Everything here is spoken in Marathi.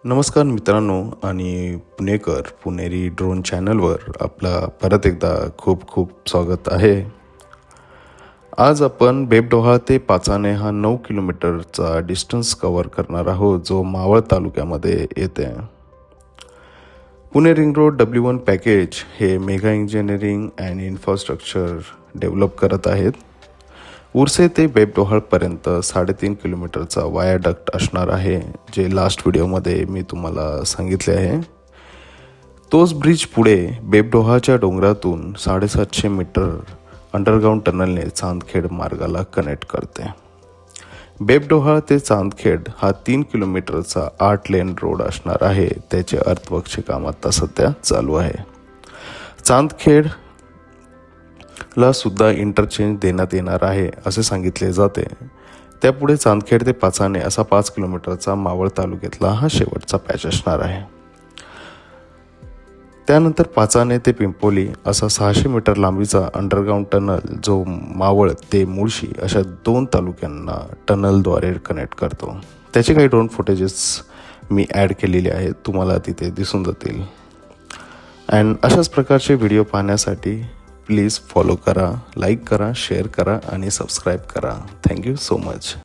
नमस्कार मित्रांनो आणि पुणेरी ड्रोन चॅनलवर आपला परत एकदा खूप खूप स्वागत आहे. आज आपण बेबडोहा ते पाचाने हा 9 किलोमीटरचा डिस्टन्स कव्हर करणार आहोत, जो मावळ तालुक्यामध्ये येते. Pune ring road W1 package हे Mega Engineering and Infrastructure develop करत आहेत. उर्से ते बेबडोहापर्यंत 3.5 किलोमीटरचा वायाडक्ट असणार आहे, जे लास्ट व्हिडिओमध्ये मी तुम्हाला सांगितले आहे. तोच ब्रिज पुढे बेबडोहाच्या डोंगरातून 750 मीटर अंडरग्राऊंड टनलने चांदखेड मार्गाला कनेक्ट करते. बेबडोहा ते चांदखेड हा 3 किलोमीटरचा 8 लेन रोड असणार आहे. त्याचे अर्थवर्कचे काम आता सध्या चालू आहे. चांदखेड ला सुद्धा इंटरचेंज देण्यात येणार आहे असे सांगितले जाते. त्यापुढे चांदखेड ते पाचाने असा 5 किलोमीटरचा मावळ तालुक्यातला हा शेवटचा पॅच असणार आहे. त्यानंतर पाचाने ते पिंपोली असा 600 मीटर लांबीचा अंडरग्राऊंड टनल, जो मावळ ते मुळशी अशा 2 तालुक्यांना टनलद्वारे कनेक्ट करतो. त्याचे काही ड्रोन फुटेजेस मी ॲड केलेले आहेत, तुम्हाला तिथे दिसून जातील. अँड अशाच प्रकारचे व्हिडिओ पाहण्यासाठी प्लीज फॉलो करा, लाईक करा, शेअर करा आणि सबस्क्राईब करा. Thank you so much.